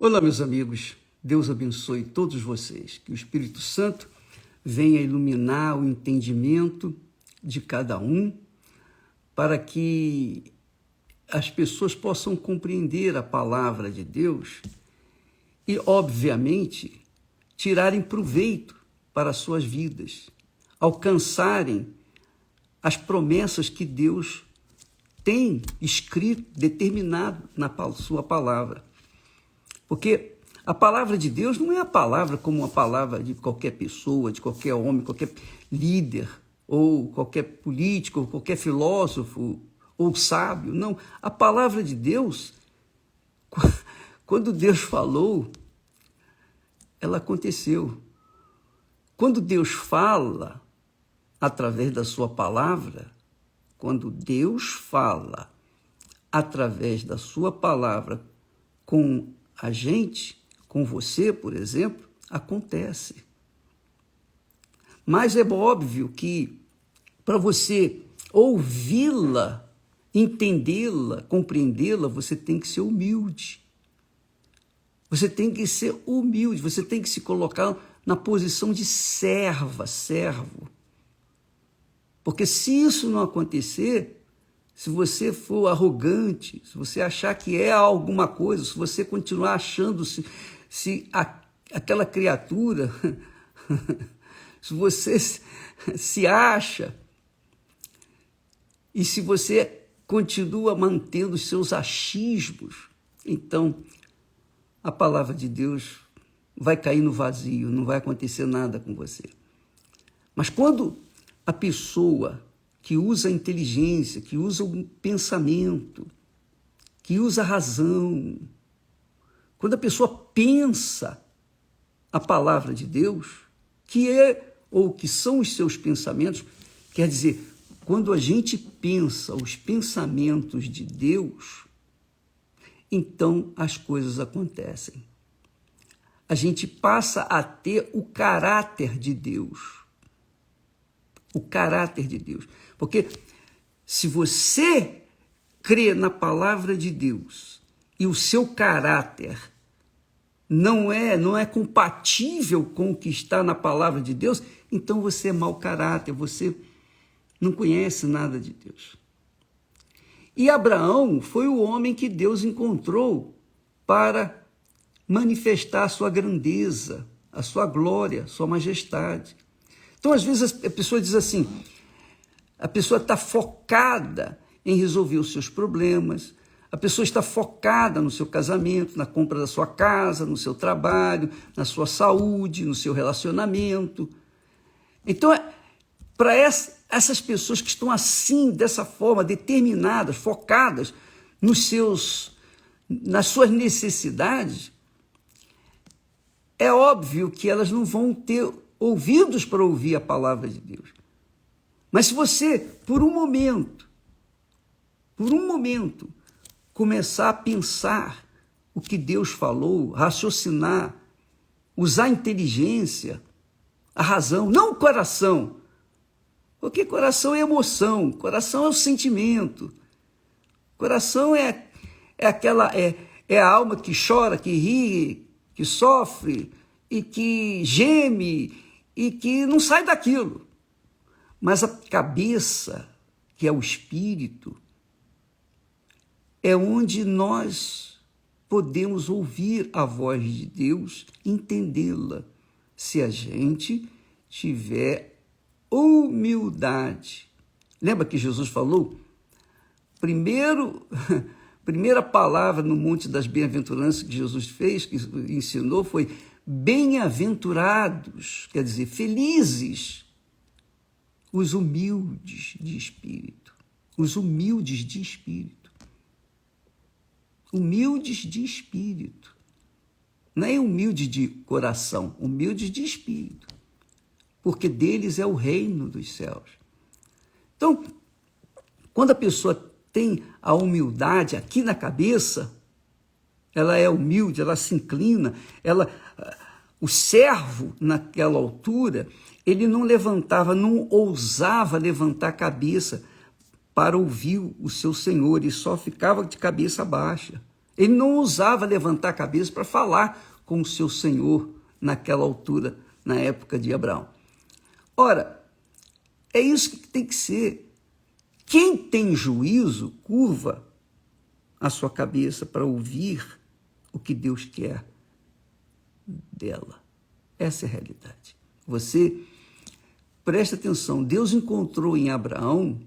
Olá, meus amigos. Deus abençoe todos vocês. Que o Espírito Santo venha iluminar o entendimento de cada um para que as pessoas possam compreender a palavra de Deus e, obviamente, tirarem proveito para as suas vidas, alcançarem as promessas que Deus tem escrito, determinado na sua palavra. Porque a palavra de Deus não é a palavra como a palavra de qualquer pessoa, de qualquer homem, qualquer líder, ou qualquer político, ou qualquer filósofo, ou sábio. Não, a palavra de Deus, quando Deus falou, ela aconteceu. Quando Deus fala através da sua palavra, quando Deus fala através da sua palavra com a gente, com você, por exemplo, acontece. Mas é óbvio que para você ouvi-la, entendê-la, compreendê-la, você tem que ser humilde. Você tem que ser humilde, você tem que se colocar na posição de servo. Porque se isso não acontecer, se você for arrogante, se você achar que é alguma coisa, se você continuar achando-se aquela criatura, se você se acha, e se você continua mantendo os seus achismos, então a palavra de Deus vai cair no vazio, não vai acontecer nada com você. Mas quando a pessoa que usa a inteligência, que usa o pensamento, que usa a razão, quando a pessoa pensa a palavra de Deus, que é ou que são os seus pensamentos, quer dizer, quando a gente pensa os pensamentos de Deus, então as coisas acontecem. A gente passa a ter o caráter de Deus. O caráter de Deus. Porque se você crê na palavra de Deus e o seu caráter não é compatível com o que está na palavra de Deus, então você é mau caráter, você não conhece nada de Deus. E Abraão foi o homem que Deus encontrou para manifestar a sua grandeza, a sua glória, a sua majestade. Então, às vezes, a pessoa diz assim, a pessoa está focada em resolver os seus problemas, a pessoa está focada no seu casamento, na compra da sua casa, no seu trabalho, na sua saúde, no seu relacionamento. Então, para essas pessoas que estão assim, dessa forma, determinadas, focadas nas suas necessidades, é óbvio que elas não vão ter ouvidos para ouvir a palavra de Deus. Mas se você, por um momento, começar a pensar o que Deus falou, raciocinar, usar a inteligência, a razão, não o coração, porque coração é emoção, coração é o sentimento, coração é a alma que chora, que ri, que sofre e que geme e que não sai daquilo. Mas a cabeça, que é o espírito, é onde nós podemos ouvir a voz de Deus, entendê-la, se a gente tiver humildade. Lembra que Jesus falou? Primeira palavra no Monte das Bem-aventuranças que Jesus fez, que ensinou, foi bem-aventurados, quer dizer, felizes, os humildes de espírito. Os humildes de espírito. Humildes de espírito. Não é humilde de coração, humildes de espírito. Porque deles é o reino dos céus. Então, quando a pessoa tem a humildade aqui na cabeça, ela é humilde, ela se inclina, o servo naquela altura, ele não ousava levantar a cabeça para ouvir o seu senhor, e só ficava de cabeça baixa. Ele não ousava levantar a cabeça para falar com o seu Senhor naquela altura, na época de Abraão. Ora, é isso que tem que ser. Quem tem juízo, curva a sua cabeça para ouvir o que Deus quer dela. Essa é a realidade. Você presta atenção, Deus encontrou em Abraão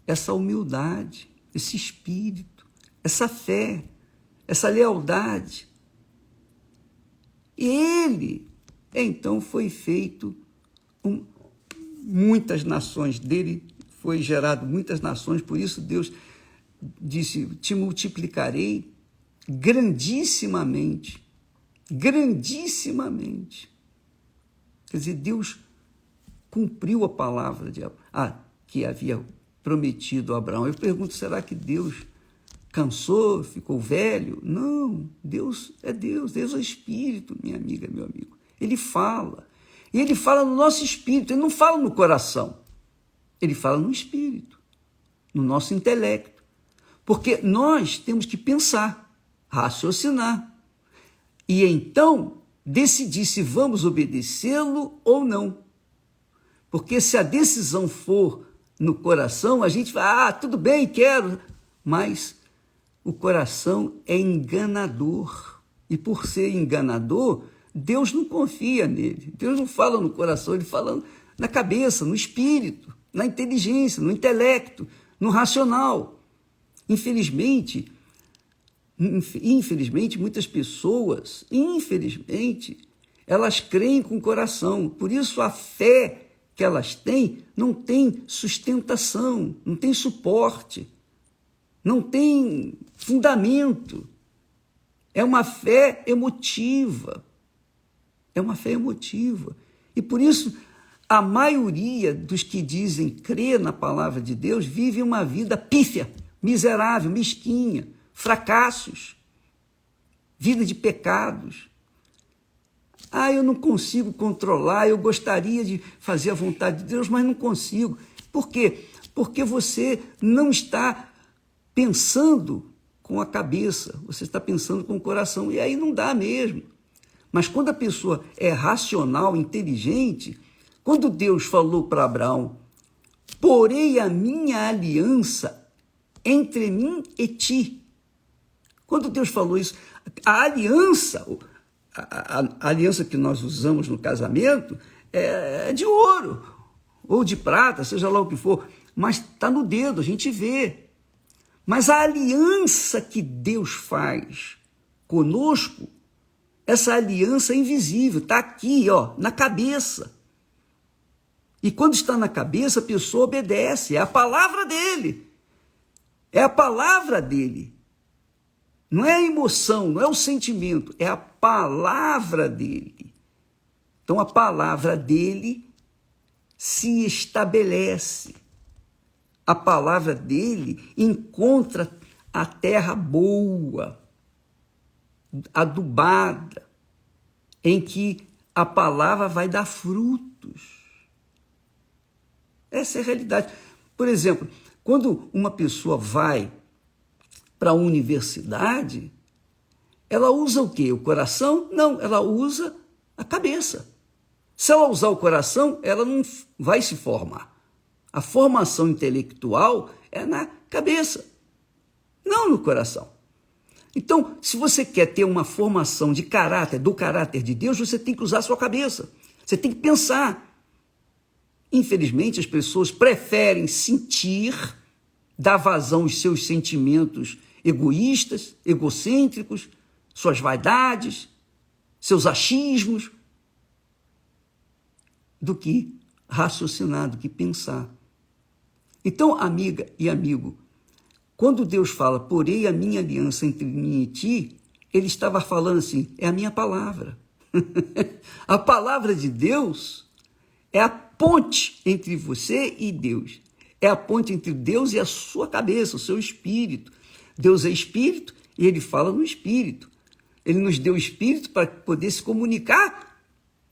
essa humildade, esse espírito, essa fé, essa lealdade. E ele, então, foi feito muitas nações, dele foi gerado muitas nações, por isso Deus disse, te multiplicarei grandissimamente, grandissimamente. Quer dizer, Deus cumpriu a palavra que havia prometido a Abraão. Eu pergunto, será que Deus cansou, ficou velho? Não, Deus é Espírito, minha amiga, meu amigo. Ele fala, e ele fala no nosso espírito, ele não fala no coração, ele fala no espírito, no nosso intelecto, porque nós temos que pensar, raciocinar, e então decidir se vamos obedecê-lo ou não. Porque se a decisão for no coração, a gente vai, tudo bem, quero, mas o coração é enganador. E por ser enganador, Deus não confia nele. Deus não fala no coração, ele fala na cabeça, no espírito, na inteligência, no intelecto, no racional. Infelizmente, muitas pessoas, elas creem com o coração. Por isso a fé que elas têm não tem sustentação, não tem suporte, não tem fundamento. É uma fé emotiva. É uma fé emotiva. E por isso a maioria dos que dizem crer na palavra de Deus vive uma vida pífia, miserável, mesquinha, fracassos, vida de pecados. Eu não consigo controlar, eu gostaria de fazer a vontade de Deus, mas não consigo. Por quê? Porque você não está pensando com a cabeça, você está pensando com o coração, e aí não dá mesmo. Mas quando a pessoa é racional, inteligente, quando Deus falou para Abraão, porei a minha aliança entre mim e ti. Quando Deus falou isso, a aliança, a aliança que nós usamos no casamento é de ouro, ou de prata, seja lá o que for, mas está no dedo, a gente vê. Mas a aliança que Deus faz conosco, essa aliança é invisível, está aqui, na cabeça. E quando está na cabeça, a pessoa obedece, é a palavra dele. É a palavra dele. Não é a emoção, não é o sentimento, é a palavra dele. Então a palavra dele se estabelece. A palavra dele encontra a terra boa, adubada, em que a palavra vai dar frutos. Essa é a realidade. Por exemplo, quando uma pessoa vai para a universidade, ela usa o quê? O coração? Não, ela usa a cabeça. Se ela usar o coração, ela não vai se formar. A formação intelectual é na cabeça, não no coração. Então, se você quer ter uma formação de caráter, do caráter de Deus, você tem que usar a sua cabeça. Você tem que pensar. Infelizmente, as pessoas preferem sentir, dar vazão aos seus sentimentos egoístas, egocêntricos, suas vaidades, seus achismos, do que raciocinar, do que pensar. Então, amiga e amigo, quando Deus fala, porei a minha aliança entre mim e ti, ele estava falando assim, é a minha palavra. A palavra de Deus é a ponte entre você e Deus. É a ponte entre Deus e a sua cabeça, o seu espírito. Deus é espírito e ele fala no espírito. Ele nos deu o espírito para poder se comunicar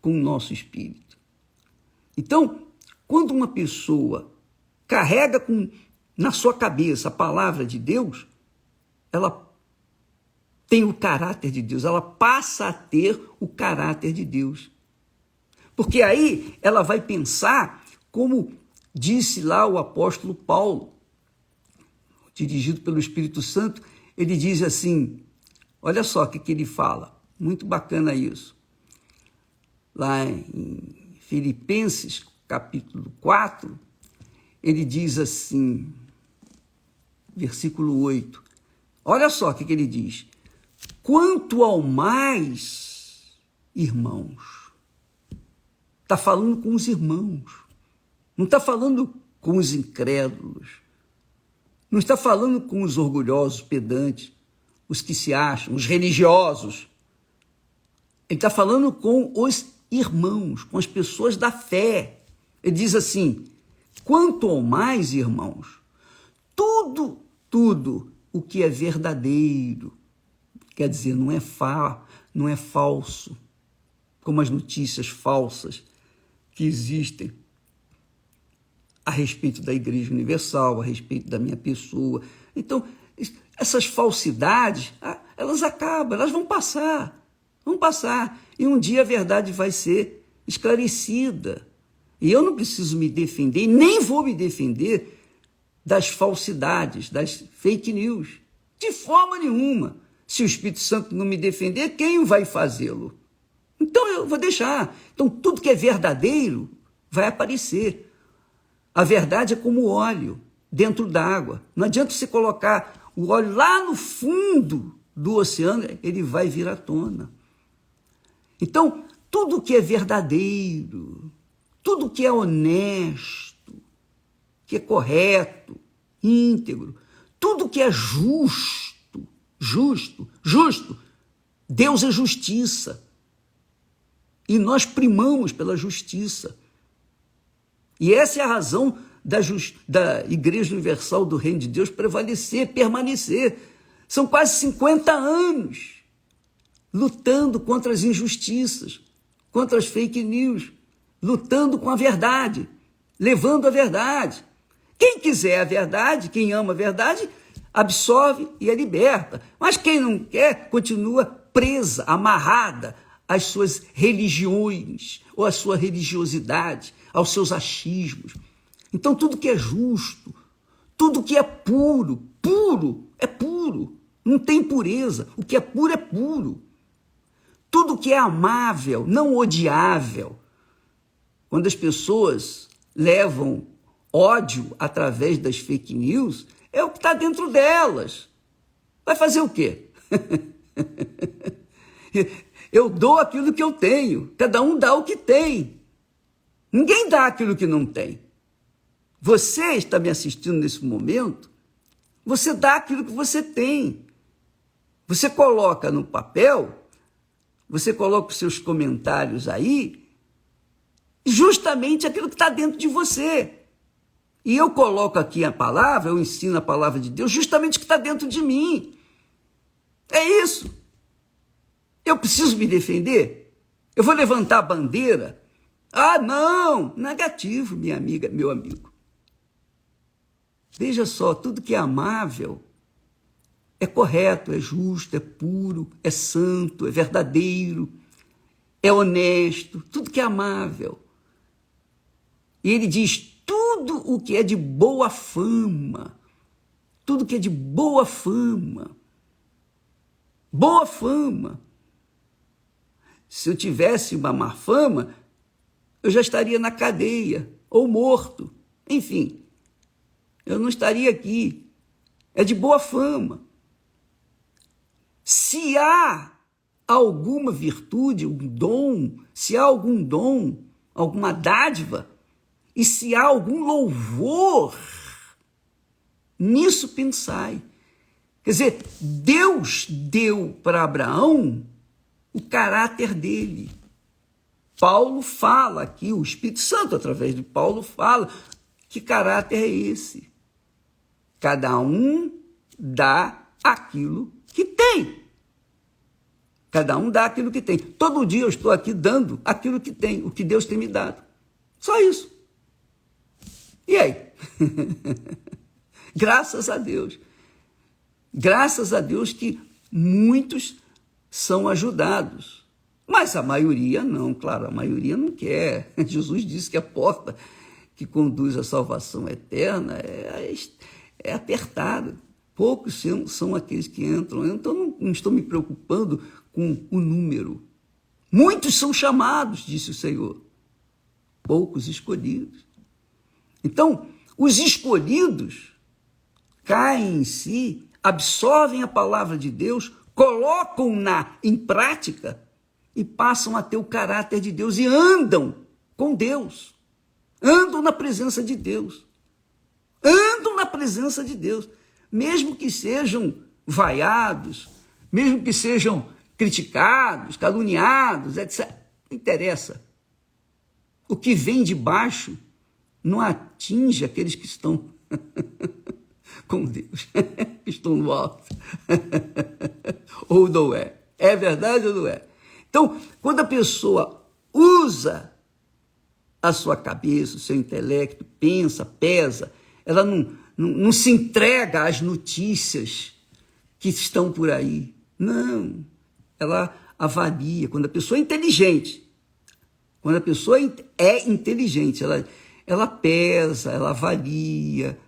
com o nosso espírito. Então, quando uma pessoa carrega na sua cabeça a palavra de Deus, ela tem o caráter de Deus, ela passa a ter o caráter de Deus. Porque aí ela vai pensar, como disse lá o apóstolo Paulo, dirigido pelo Espírito Santo, ele diz assim, olha só o que ele fala, muito bacana isso. Lá em Filipenses, capítulo 4, ele diz assim, versículo 8, olha só o que ele diz. Quanto ao mais, irmãos, está falando com os irmãos, não está falando com os incrédulos, não está falando com os orgulhosos, pedantes, os que se acham, os religiosos. Ele está falando com os irmãos, com as pessoas da fé. Ele diz assim, quanto ao mais, irmãos, tudo o que é verdadeiro, quer dizer, não é falso, como as notícias falsas que existem a respeito da Igreja Universal, a respeito da minha pessoa. Então, essas falsidades, elas acabam, elas vão passar, e um dia a verdade vai ser esclarecida. E eu não preciso me defender, nem vou me defender das falsidades, das fake news, de forma nenhuma. Se o Espírito Santo não me defender, quem vai fazê-lo? Então eu vou deixar. Então tudo que é verdadeiro vai aparecer. A verdade é como óleo dentro d'água. Não adianta você colocar o óleo lá no fundo do oceano, ele vai vir à tona. Então, tudo que é verdadeiro, tudo que é honesto, que é correto, íntegro, tudo que é justo, Deus é justiça. E nós primamos pela justiça. E essa é a razão da Igreja Universal do Reino de Deus prevalecer, permanecer. São quase 50 anos lutando contra as injustiças, contra as fake news, lutando com a verdade, levando a verdade. Quem quiser a verdade, quem ama a verdade, absorve e é liberta. Mas quem não quer, continua presa, amarrada às suas religiões, ou à sua religiosidade, aos seus achismos. Então, tudo que é justo, tudo que é puro, é puro. Não tem impureza. O que é puro é puro. Tudo que é amável, não odiável. Quando as pessoas levam ódio através das fake news, é o que está dentro delas. Vai fazer o quê? Eu dou aquilo que eu tenho. Cada um dá o que tem. Ninguém dá aquilo que não tem. Você está me assistindo nesse momento, você dá aquilo que você tem. Você coloca no papel, você coloca os seus comentários aí, justamente aquilo que está dentro de você. E eu coloco aqui a palavra, eu ensino a palavra de Deus, justamente o que está dentro de mim. É isso. Eu preciso me defender? Eu vou levantar a bandeira? Ah, não! Negativo, minha amiga, meu amigo. Veja só, tudo que é amável é correto, é justo, é puro, é santo, é verdadeiro, é honesto, tudo que é amável. E ele diz, tudo o que é de boa fama, tudo que é de boa fama. Se eu tivesse uma má fama, eu já estaria na cadeia, ou morto. Enfim, eu não estaria aqui. É de boa fama. Se há alguma virtude, um dom, se há algum dom, alguma dádiva, e se há algum louvor, nisso pensai. Quer dizer, Deus deu para Abraão o caráter dele. Paulo fala aqui, o Espírito Santo, através de Paulo, fala que caráter é esse. Cada um dá aquilo que tem. Cada um dá aquilo que tem. Todo dia eu estou aqui dando aquilo que tem, o que Deus tem me dado. Só isso. E aí? Graças a Deus. Graças a Deus que muitos são ajudados, mas a maioria não, claro, a maioria não quer. Jesus disse que a porta que conduz à salvação eterna é apertada. Poucos são aqueles que entram. Então, não estou me preocupando com o número. Muitos são chamados, disse o Senhor. Poucos escolhidos. Então, os escolhidos caem em si, absorvem a palavra de Deus, colocam-na em prática e passam a ter o caráter de Deus e andam com Deus. Andam na presença de Deus. Andam na presença de Deus. Mesmo que sejam vaiados, mesmo que sejam criticados, caluniados, etc. Não interessa. O que vem de baixo não atinge aqueles que estão com Deus, que estão no alto. Ou não é? É verdade ou não é? Então, quando a pessoa usa a sua cabeça, o seu intelecto, pensa, pesa, ela não se entrega às notícias que estão por aí. Não, ela avalia. Quando a pessoa é inteligente, ela pesa, ela avalia,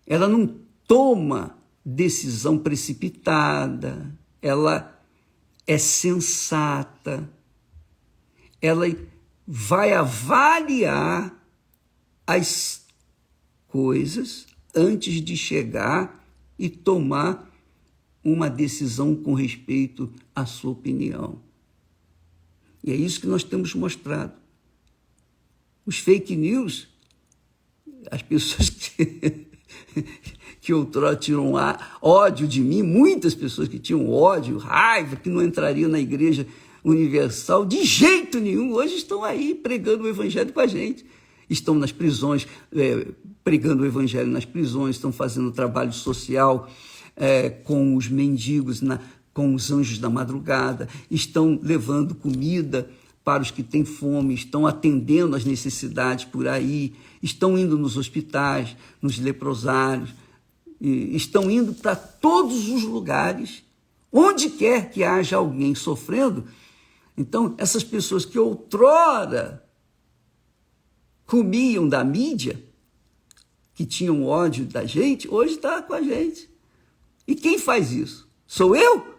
ela não toma decisão precipitada, ela é sensata, ela vai avaliar as coisas antes de chegar e tomar uma decisão com respeito à sua opinião. E é isso que nós temos mostrado. Os fake news, as pessoas que outrora tinham ódio de mim, muitas pessoas que tinham ódio, raiva, que não entrariam na Igreja Universal, de jeito nenhum, hoje estão aí pregando o Evangelho com a gente. Estão nas prisões, pregando o Evangelho nas prisões, estão fazendo trabalho social com os mendigos, com os anjos da madrugada, estão levando comida para os que têm fome, estão atendendo às necessidades por aí, estão indo nos hospitais, nos leprosários, estão indo para todos os lugares, onde quer que haja alguém sofrendo. Então, essas pessoas que outrora comiam da mídia, que tinham ódio da gente, hoje está com a gente. E quem faz isso? Sou eu?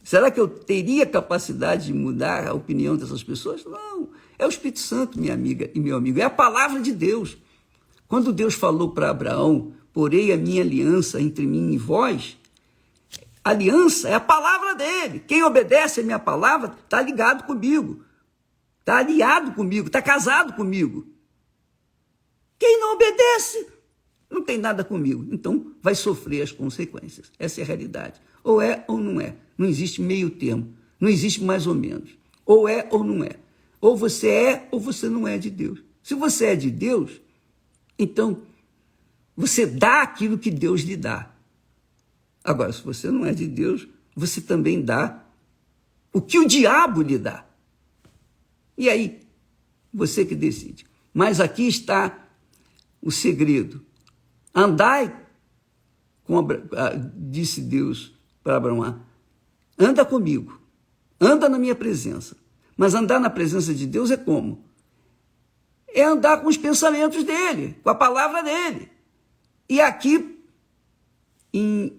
Será que eu teria capacidade de mudar a opinião dessas pessoas? Não. É o Espírito Santo, minha amiga e meu amigo. É a palavra de Deus. Quando Deus falou para Abraão, porei a minha aliança entre mim e vós, aliança é a palavra dele. Quem obedece a minha palavra está ligado comigo, está aliado comigo, está casado comigo. Quem não obedece não tem nada comigo. Então vai sofrer as consequências. Essa é a realidade. Ou é ou não é. Não existe meio termo. Não existe mais ou menos. Ou é ou não é. Ou você é ou você não é de Deus. Se você é de Deus, então você dá aquilo que Deus lhe dá. Agora, se você não é de Deus, você também dá o que o diabo lhe dá. E aí, você que decide. Mas aqui está o segredo. Andai, disse Deus para Abraão, anda comigo, anda na minha presença. Mas andar na presença de Deus é como? É andar com os pensamentos dele, com a palavra dele. E aqui, em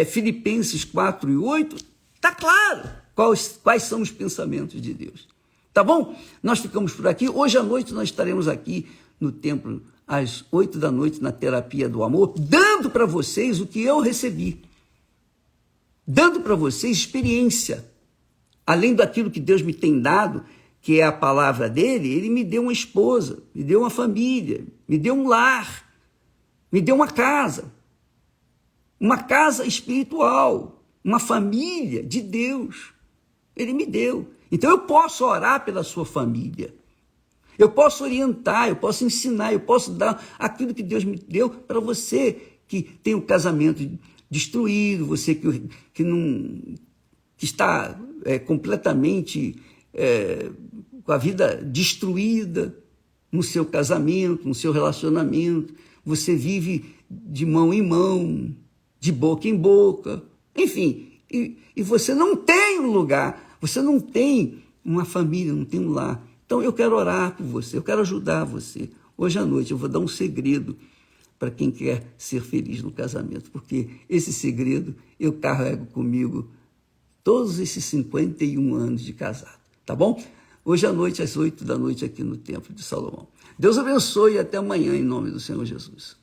Filipenses 4:8, está claro quais são os pensamentos de Deus. Tá bom? Nós ficamos por aqui. Hoje à noite nós estaremos aqui no templo, às 8 da noite, na terapia do amor, dando para vocês o que eu recebi. Dando para vocês experiência. Além daquilo que Deus me tem dado, que é a palavra dele, ele me deu uma esposa, me deu uma família, me deu um lar, me deu uma casa espiritual, uma família de Deus. Ele me deu. Então eu posso orar pela sua família. Eu posso orientar, eu posso ensinar, eu posso dar aquilo que Deus me deu para você que tem o casamento destruído, você que está completamente com a vida destruída no seu casamento, no seu relacionamento. Você vive de mão em mão, de boca em boca. Enfim, e você não tem um lugar, você não tem uma família, não tem um lar. Então eu quero orar por você, eu quero ajudar você. Hoje à noite eu vou dar um segredo para quem quer ser feliz no casamento, porque esse segredo eu carrego comigo todos esses 51 anos de casado, tá bom? Hoje à noite, às 8 da noite, aqui no Templo de Salomão. Deus abençoe e até amanhã, em nome do Senhor Jesus.